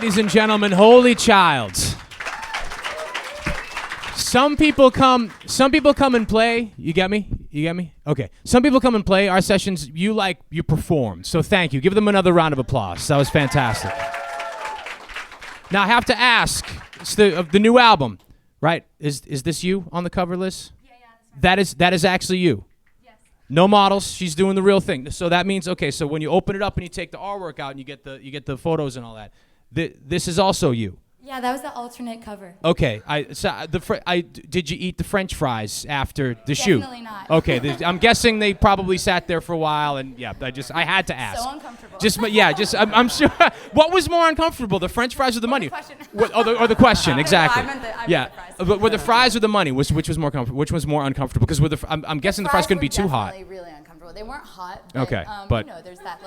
ladies and gentlemen, HOLYCHILD. Some people come and play. You get me? Okay. Some people come and play our sessions. You perform. So thank you. Give them another round of applause. That was fantastic. Now I have to ask, it's the new album, right? Is this you on the cover, Liz? Yeah. That is actually you. Yes. No models. She's doing the real thing. So that means, okay, so when you open it up and you take the artwork out and you get the photos and all that, this is also you. Yeah, that was the alternate cover. Okay. Did you eat the French fries after the shoot? Definitely not. Okay. I'm guessing they probably sat there for a while, and yeah, I had to ask. So uncomfortable. I'm sure. What was more uncomfortable, the French fries or the money? Or the question, exactly. I meant the fries. But were the fries or the money? Which was more comfortable? Which was more uncomfortable? Because I'm guessing the fries couldn't be too hot. Definitely really uncomfortable. They weren't hot. But, Okay, but there's that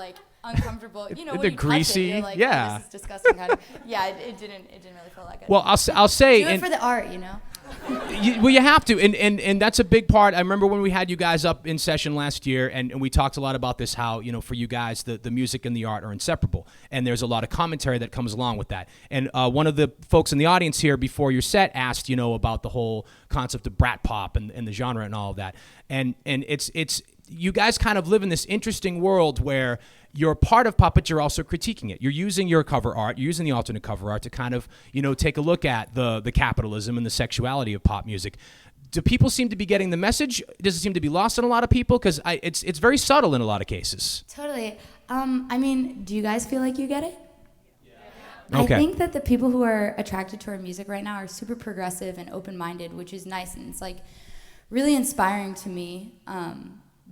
uncomfortable. They're when you greasy, touch it, you're like, yeah. Oh, this is disgusting. Kind of. Yeah, it didn't really feel that good. Well, I'll say. Do it for the art, You have to, and that's a big part. I remember when we had you guys up in session last year, and we talked a lot about this, how, for you guys, the music and the art are inseparable, and there's a lot of commentary that comes along with that. And one of the folks in the audience here before your set asked, about the whole concept of brat pop and the genre and all of that. And it's you guys kind of live in this interesting world where you're part of pop, but you're also critiquing it. You're using your cover art, you're using the alternate cover art to kind of, take a look at the capitalism and the sexuality of pop music. Do people seem to be getting the message? Does it seem to be lost on a lot of people? Because it's very subtle in a lot of cases. Totally. Do you guys feel like you get it? Yeah. Okay. I think that the people who are attracted to our music right now are super progressive and open-minded, which is nice, and it's really inspiring to me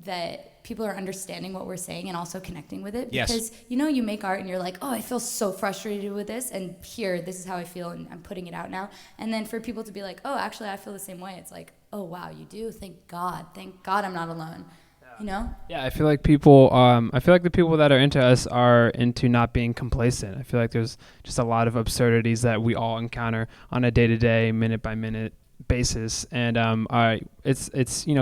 that people are understanding what we're saying and also connecting with it. Yes. Because, you make art and you're like, oh, I feel so frustrated with this, and here, this is how I feel, and I'm putting it out now. And then for people to be like, oh, actually, I feel the same way. It's like, oh, wow, you do? Thank God I'm not alone. Yeah, I feel like the people that are into us are into not being complacent. I feel like there's just a lot of absurdities that we all encounter on a day-to-day, minute-by-minute basis, and it's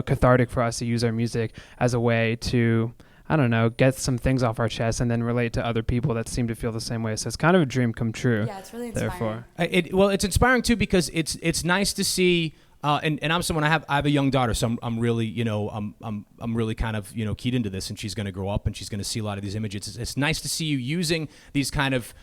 cathartic for us to use our music as a way to, I don't know, get some things off our chest and then relate to other people that seem to feel the same way. So it's kind of a dream come true. Yeah, it's really inspiring. Therefore, it's inspiring too, because it's nice to see. And I'm someone, I have a young daughter, so I'm really I'm really kind of keyed into this, and she's going to grow up and she's going to see a lot of these images. It's nice to see you using these kind of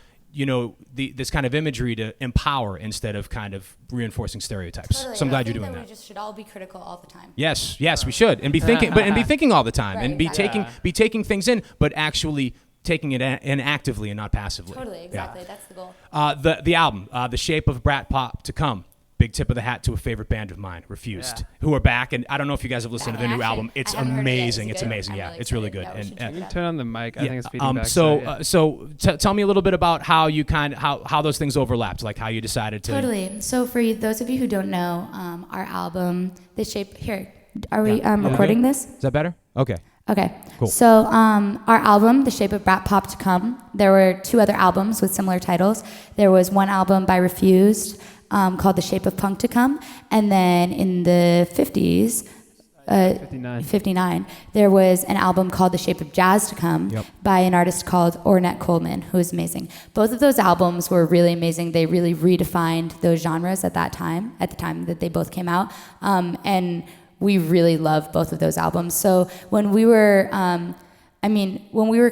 this kind of imagery to empower instead of kind of reinforcing stereotypes. Totally. So I'm glad you're doing that. that. We just should all be critical all the time. Yes, we should, and be thinking, but be thinking all the time, Right, and exactly. be taking things in, but actually taking it in actively and not passively. Totally, exactly. That's the goal. The album, The Shape of Brat Pop to Come. Big tip of the hat to a favorite band of mine, Refused, who are back. And I don't know if you guys have listened to the new album. It's amazing. It's amazing. Yeah, it's really good. Yeah, and you can turn on the mic. I think it's feeding back. So tell me a little bit about how you how those things overlapped, like how you decided to. Totally. So for those of you who don't know, our album, The Shape. Here, are we recording this? Is that better? Okay. Okay. Cool. So our album, The Shape of Brat Pop to Come, there were 2 other albums with similar titles. There was one album by Refused called The Shape of Punk to Come, and then in the 50s, 59, there was an album called The Shape of Jazz to Come by an artist called Ornette Coleman, who is amazing. Both of those albums were really amazing. They really redefined those genres at the time that they both came out, and we really love both of those albums. So when we were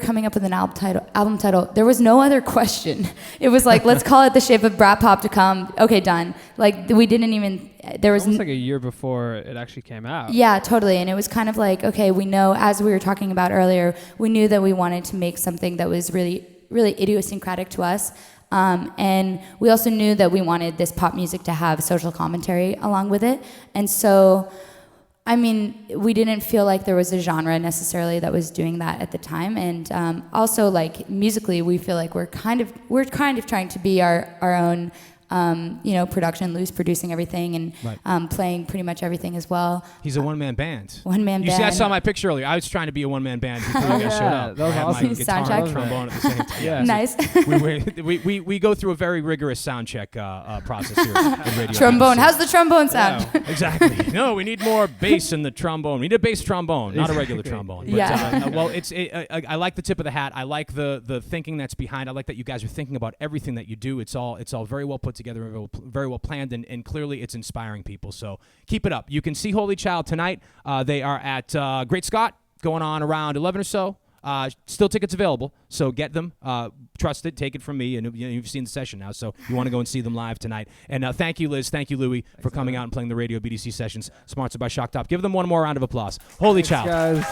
coming up with an album title, there was no other question. It was like, let's call it The Shape of Brat Pop to Come. Okay, done. Like, we didn't even, there was... Almost like a year before it actually came out. Yeah, totally. And it was kind of like, okay, we know, as we were talking about earlier, we knew that we wanted to make something that was really, really idiosyncratic to us. And we also knew that we wanted this pop music to have social commentary along with it. And so... we didn't feel like there was a genre necessarily that was doing that at the time, and also, like, musically, we feel like we're kind of trying to be our own production. Lou's producing everything and Right. playing pretty much everything as well. He's a one-man band. One-man You see, I band. saw my picture earlier. I was trying to be a one-man band before you guys showed up. that was I had awesome. my guitar Sound and check. trombone at the same time. Yeah. Nice. we go through a very rigorous sound check process here at Radio Trombone. BDC. How's the trombone sound? Yeah, exactly. No, we need more bass in the trombone. We need a bass trombone, not a regular trombone. But, Yeah. well, I like the tip of the hat. I like the thinking that's behind. I like that you guys are thinking about everything that you do. It's all very well put together, very well planned, and clearly it's inspiring people. So keep it up. You can see Holy Child tonight. They are at Great Scott, going on around 11 or so. Still tickets available, so get them. Trust it. Take it from me. And you've seen the session now, so you want to go and see them live tonight. And thank you, Liz. Thank you, Louie, for coming out and playing the Radio BDC Sessions, sponsored by Shock Top. Give them one more round of applause. Holy Child. Guys.